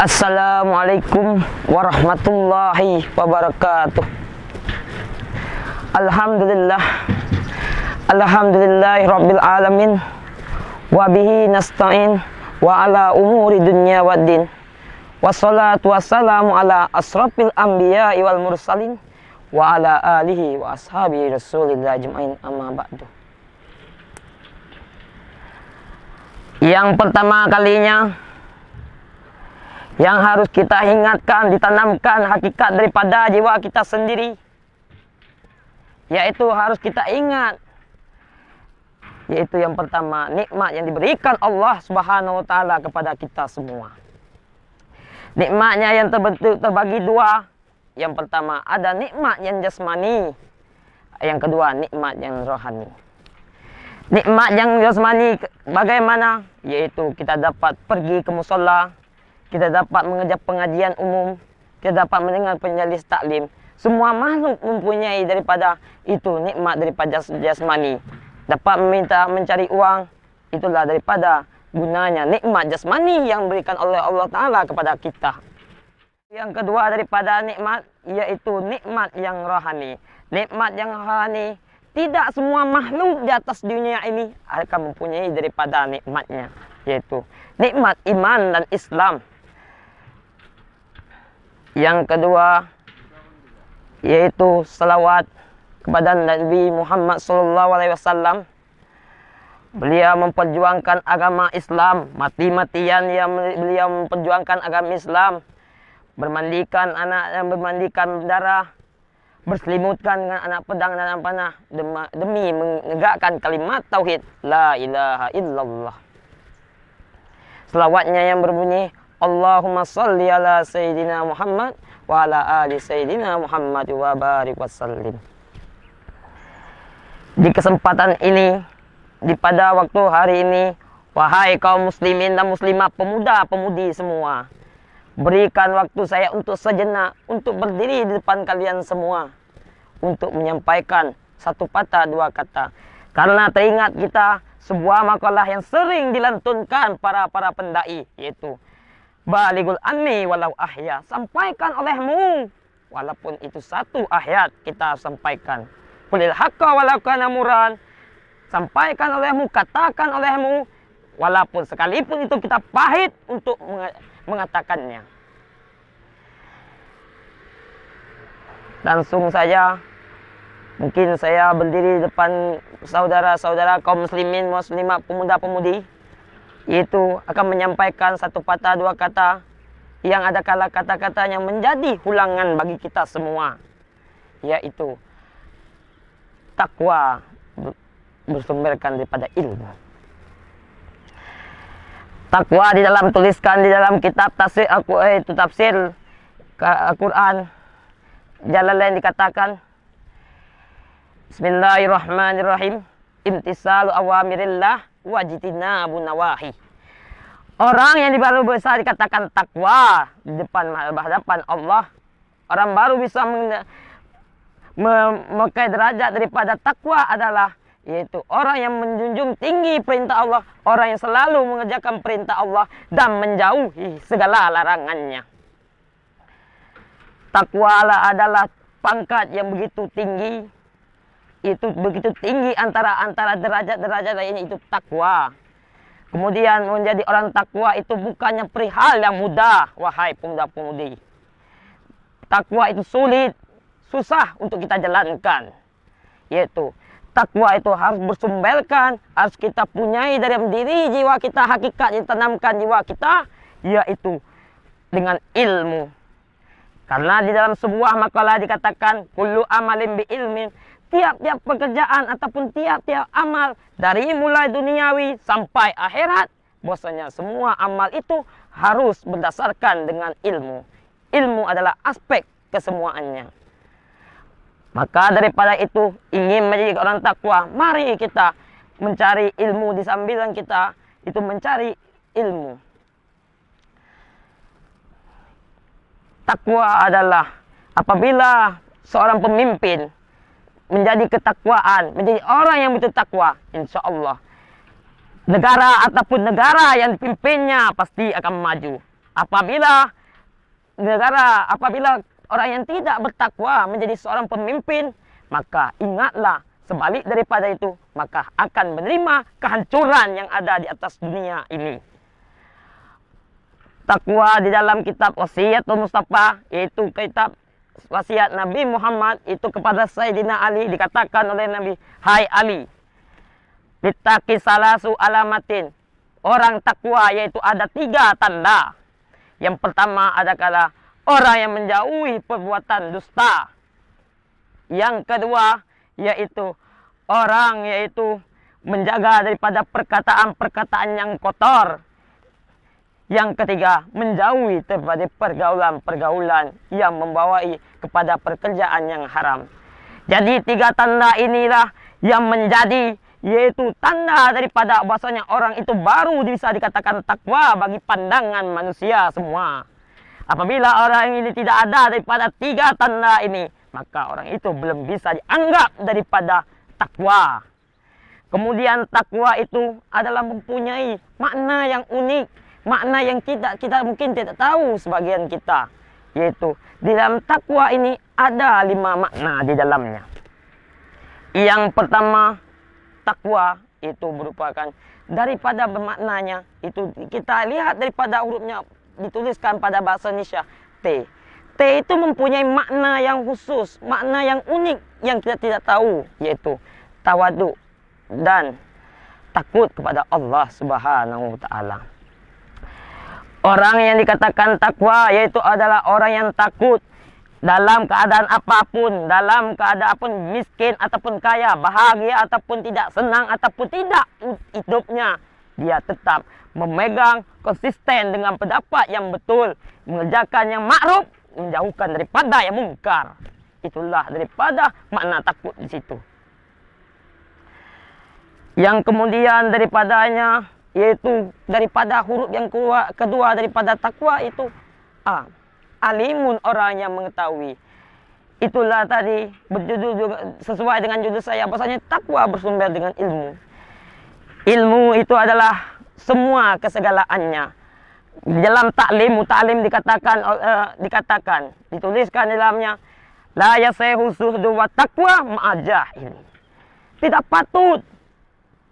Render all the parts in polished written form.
Assalamualaikum warahmatullahi wabarakatuh. Alhamdulillahi rabbil alamin. Wabihi nasta'in wa ala umuri dunya waddin. Wassalatu wassalamu ala asrafil anbiya'i wal mursalin wa ala alihi wa ashabihi rasulillah ajma'in, amma ba'du. Yang pertama kalinya yang harus kita ingatkan, ditanamkan hakikat daripada jiwa kita sendiri, yaitu harus kita ingat, yaitu yang pertama, nikmat yang diberikan Allah Subhanahu wa Ta'ala kepada kita semua. Nikmatnya yang terbagi dua. Yang pertama ada nikmat yang jasmani, yang kedua nikmat yang rohani. Nikmat yang jasmani bagaimana? Yaitu kita dapat pergi ke mushola, kita dapat mengejar pengajian umum, kita dapat mendengar penyalis taklim. Semua makhluk mempunyai daripada itu nikmat daripada jasmani. Dapat meminta mencari uang, itulah daripada gunanya nikmat jasmani yang diberikan oleh Allah Ta'ala kepada kita. Yang kedua daripada nikmat, yaitu nikmat yang rohani. Nikmat yang rohani, tidak semua makhluk di atas dunia ini akan mempunyai daripada nikmatnya, yaitu nikmat iman dan Islam. Yang kedua yaitu salawat kepada Nabi Muhammad SAW. Beliau memperjuangkan agama Islam, mati-matian beliau memperjuangkan agama Islam, bermandikan anak yang bermandikan darah, berselimutkan dengan anak pedang dan anak panah demi menegakkan kalimat tauhid la ilaha illallah. Selawatnya yang berbunyi Allahumma salli ala Sayyidina Muhammad wa ala ali Sayyidina Muhammad wa barik wa sallim. Di kesempatan ini, pada waktu hari ini, wahai kaum muslimin dan muslimah, pemuda-pemudi semua, berikan waktu saya untuk sejenak, untuk berdiri di depan kalian semua, untuk menyampaikan satu patah dua kata. Karena teringat kita sebuah makalah yang sering dilantunkan para pendai, yaitu Baligul anni walau ahya, sampaikan olehmu walaupun itu satu ayat kita sampaikan. Qulil haqqa walau kana muran, sampaikan olehmu, katakan olehmu walaupun sekalipun itu kita pahit untuk mengatakannya. Langsung saja mungkin saya berdiri depan saudara-saudara kaum muslimin muslimat, pemuda-pemudi, yaitu akan menyampaikan satu patah dua kata yang ada kala kata-kata yang menjadi hulangan bagi kita semua, yaitu takwa bersumberkan daripada ilmu. Takwa di dalam tuliskan di dalam kitab tafsir Al-Quran Jalalain dikatakan Bismillahirrahmanirrahim, imtisalu awamirillah wajitinabu nawahi. Orang yang baru bisa dikatakan takwa di depan hadapan Allah, orang baru bisa memakai derajat daripada takwa adalah yaitu orang yang menjunjung tinggi perintah Allah, orang yang selalu mengerjakan perintah Allah dan menjauhi segala larangannya. Takwa adalah pangkat yang begitu tinggi, itu begitu tinggi antara derajat-derajat lainnya, itu takwa. Kemudian menjadi orang takwa itu bukannya perihal yang mudah, wahai pemuda-pemudi. Takwa itu sulit, susah untuk kita jalankan. Yaitu takwa itu harus bersumberkan, harus kita punyai dalam diri jiwa kita, hakikat yang tanamkan jiwa kita, yaitu dengan ilmu. Karena di dalam sebuah makalah dikatakan kullu amalin bi ilmin, tiap-tiap pekerjaan ataupun tiap-tiap amal dari mulai duniawi sampai akhirat, bahwasanya semua amal itu harus berdasarkan dengan ilmu. Ilmu adalah aspek kesemuaannya. Maka daripada itu, ingin menjadi orang takwa, mari kita mencari ilmu di sambilan kita itu mencari ilmu. Takwa adalah apabila seorang pemimpin menjadi ketakwaan, menjadi orang yang betul takwa, insya Allah negara ataupun negara yang dipimpinnya pasti akan maju. Apabila orang yang tidak bertakwa menjadi seorang pemimpin, maka ingatlah sebalik daripada itu, maka akan menerima kehancuran yang ada di atas dunia ini. Takwa di dalam kitab Wasiyatul Mustafa, yaitu kitab wasiat Nabi Muhammad, itu kepada Sayyidina Ali dikatakan oleh Nabi, "Hai Ali, littaqi salasu alamatin." Orang takwa yaitu ada 3 tanda. Yang pertama adalah orang yang menjauhi perbuatan dusta. Yang kedua yaitu orang menjaga daripada perkataan-perkataan yang kotor. Yang ketiga, menjauhi daripada pergaulan-pergaulan yang membawai kepada pekerjaan yang haram. Jadi 3 tanda inilah yang menjadi yaitu tanda daripada bahasanya orang itu baru bisa dikatakan takwa bagi pandangan manusia semua. Apabila orang ini tidak ada daripada 3 tanda ini, maka orang itu belum bisa dianggap daripada takwa. Kemudian takwa itu adalah mempunyai makna yang unik, makna yang kita mungkin tidak tahu sebagian kita. Yaitu di dalam takwa ini ada 5 makna di dalamnya. Yang pertama, takwa itu merupakan daripada bermaknanya, itu kita lihat daripada hurufnya dituliskan pada bahasa Indonesia T. T itu mempunyai makna yang khusus, makna yang unik yang kita tidak tahu, yaitu tawaduk dan takut kepada Allah Subhanahu wa taala. Orang yang dikatakan takwa yaitu adalah orang yang takut dalam keadaan apapun, dalam keadaan apapun, miskin ataupun kaya, bahagia ataupun tidak, senang ataupun tidak hidupnya, dia tetap memegang konsisten dengan pendapat yang betul, mengerjakan yang ma'ruf, menjauhkan daripada yang mungkar. Itulah daripada makna takut di situ. Yang kemudian daripadanya yaitu daripada huruf yang kedua daripada takwa itu alimun, orang yang mengetahui. Itulah tadi berjudul juga sesuai dengan judul saya, bahasanya takwa bersumber dengan ilmu. Ilmu itu adalah semua kesegalaannya. Di dalam ta'lim dikatakan dituliskan di dalamnya, la yasehu suhdu wa taqwa ma'ajah ini. Tidak patut,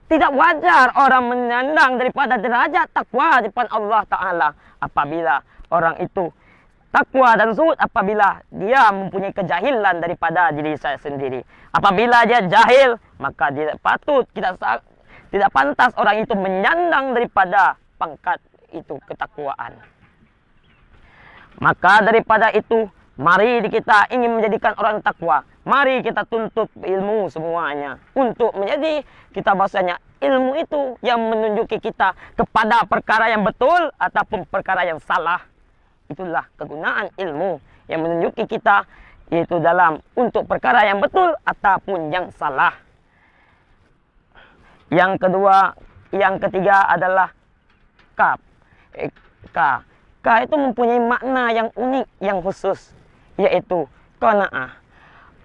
tidak wajar orang menyandang daripada derajat takwa di depan Allah Ta'ala apabila orang itu takwa dan zuhud apabila dia mempunyai kejahilan daripada diri saya sendiri. Apabila dia jahil, maka tidak patut, tidak pantas orang itu menyandang daripada pangkat itu ketakwaan. Maka daripada itu, mari kita ingin menjadikan orang takwa, mari kita tuntut ilmu semuanya untuk menjadi kita bahasanya ilmu itu yang menunjuki kita kepada perkara yang betul ataupun perkara yang salah. Itulah kegunaan ilmu yang menunjuki kita yaitu dalam untuk perkara yang betul ataupun yang salah. Yang kedua, yang ketiga adalah K. K itu mempunyai makna yang unik, yang khusus, yaitu qanaah.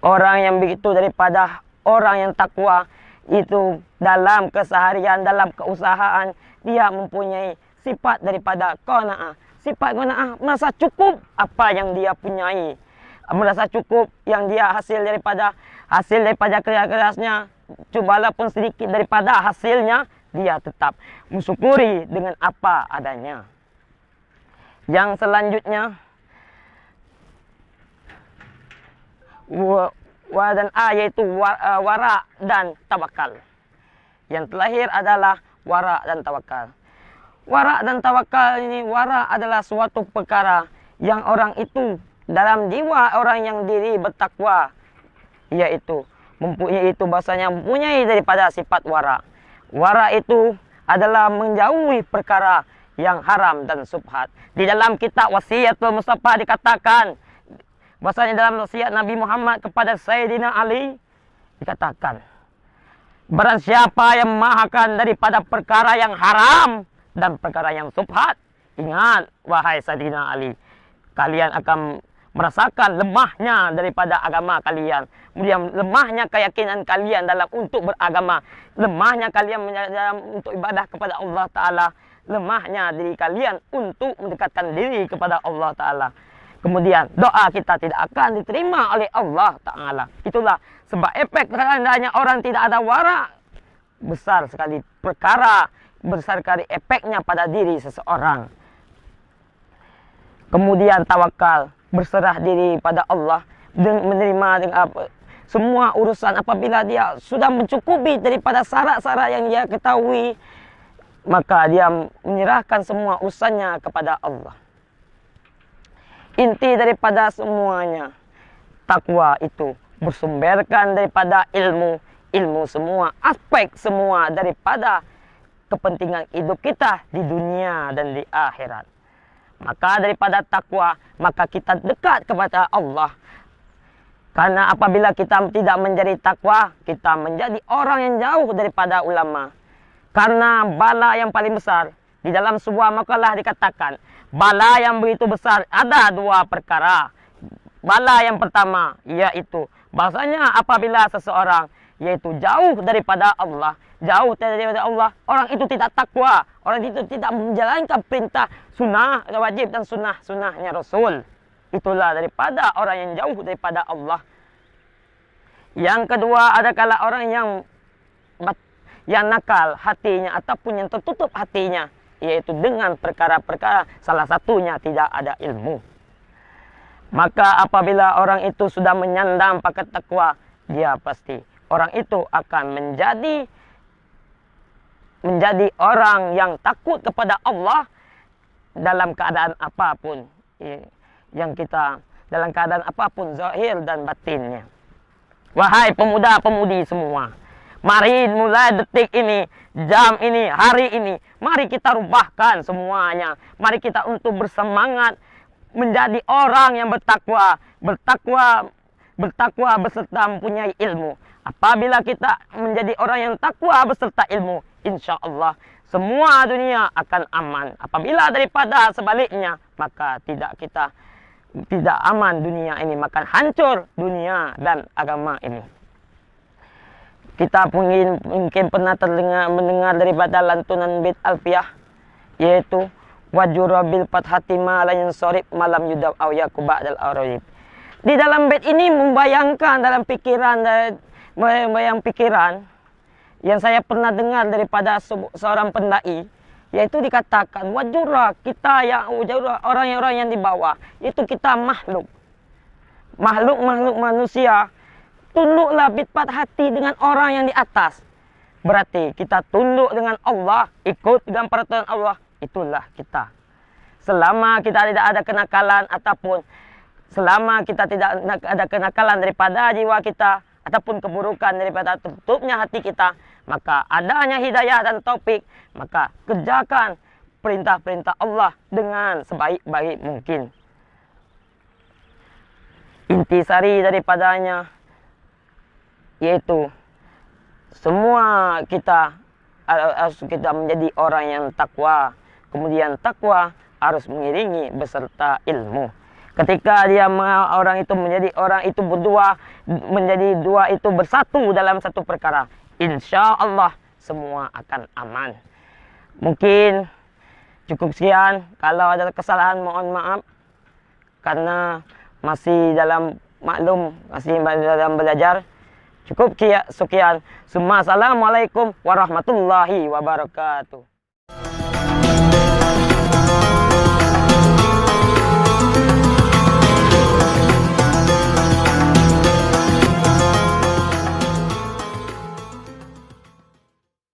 Orang yang begitu daripada orang yang takwa itu dalam keseharian, dalam keusahaan, dia mempunyai sifat daripada qanaah. Sifat qanaah merasa cukup apa yang dia punyai, merasa cukup yang dia hasil daripada kerja kerasnya, walaupun sedikit daripada hasilnya, dia tetap mensyukuri dengan apa adanya. Yang selanjutnya yaitu wara dan tawakal. Yang terakhir adalah wara dan tawakal. Wara dan tawakal ini, wara adalah suatu perkara yang orang itu dalam jiwa orang yang diri bertakwa, yaitu mempunyai itu bahasanya mempunyai daripada sifat wara. Wara itu adalah menjauhi perkara yang haram dan subhat. Di dalam kitab Wasiyatul Mustafa dikatakan, bahasanya dalam wasiat Nabi Muhammad kepada Sayyidina Ali dikatakan, barang siapa yang memahakan daripada perkara yang haram dan perkara yang subhat, ingat wahai Sayyidina Ali, kalian akan merasakan lemahnya daripada agama kalian, kemudian lemahnya keyakinan kalian dalam untuk beragama, lemahnya kalian dalam untuk ibadah kepada Allah Ta'ala, lemahnya diri kalian untuk mendekatkan diri kepada Allah Ta'ala. Kemudian doa kita tidak akan diterima oleh Allah Ta'ala. Itulah sebab efek seandainya orang tidak ada wara, besar sekali perkara, besar sekali efeknya pada diri seseorang. Kemudian tawakal, berserah diri pada Allah, menerima dengan semua urusan apabila dia sudah mencukupi daripada syarat-syarat yang dia ketahui, maka dia menyerahkan semua urusannya kepada Allah. Inti daripada semuanya, takwa itu bersumberkan daripada ilmu. Ilmu semua, aspek semua daripada kepentingan hidup kita di dunia dan di akhirat. Maka daripada takwa, maka kita dekat kepada Allah. Karena apabila kita tidak menjadi takwa, kita menjadi orang yang jauh daripada ulama. Karena bala yang paling besar, di dalam sebuah makalah dikatakan, bala yang begitu besar ada dua perkara. Bala yang pertama, yaitu bahasanya apabila seseorang yaitu jauh daripada Allah, jauh daripada Allah, orang itu tidak takwa, orang itu tidak menjalankan perintah sunnah wajib dan sunnahnya Rasul. Itulah daripada orang yang jauh daripada Allah. Yang kedua adalah orang yang nakal hatinya ataupun yang tertutup hatinya, yaitu dengan perkara-perkara salah satunya tidak ada ilmu. Maka apabila orang itu sudah menyandang paket takwa, dia pasti orang itu akan menjadi orang yang takut kepada Allah dalam keadaan apapun dalam keadaan apapun zahir dan batinnya. Wahai pemuda-pemudi semua, mari mulai detik ini, jam ini, hari ini, mari kita rubahkan semuanya. Mari kita untuk bersemangat menjadi orang yang bertakwa beserta mempunyai ilmu. Apabila kita menjadi orang yang takwa beserta ilmu, insya Allah semua dunia akan aman. Apabila daripada sebaliknya, maka tidak aman dunia ini, maka hancur dunia dan agama ini. Kita mungkin pernah mendengar daripada lantunan bait Alfiyah, yaitu wajurabil fathati ma la yansorib malam yudaw aw yakuba dal arayib. Di dalam bait ini membayangkan dalam pikiran yang saya pernah dengar daripada seorang pendai, yaitu dikatakan wajura, kita yang orang-orang yang di bawah, itu kita makhluk manusia, tunduklah bitpat hati dengan orang yang di atas. Berarti kita tunduk dengan Allah, ikut dengan peraturan Allah, itulah kita. Selama kita tidak ada kenakalan ataupun selama kita tidak ada kenakalan daripada jiwa kita ataupun keburukan daripada tertutupnya hati kita, maka adanya hidayah dan taufik, maka kerjakan perintah-perintah Allah dengan sebaik-baik mungkin. Intisari daripadanya yaitu semua kita harus menjadi orang yang takwa. Kemudian takwa harus mengiringi beserta ilmu. Ketika orang itu menjadi orang itu berdua, menjadi dua itu bersatu dalam satu perkara, insya Allah semua akan aman. Mungkin cukup sekian. Kalau ada kesalahan mohon maaf, karena masih dalam maklum, masih dalam belajar. Cukup sekian. Assalamualaikum warahmatullahi wabarakatuh.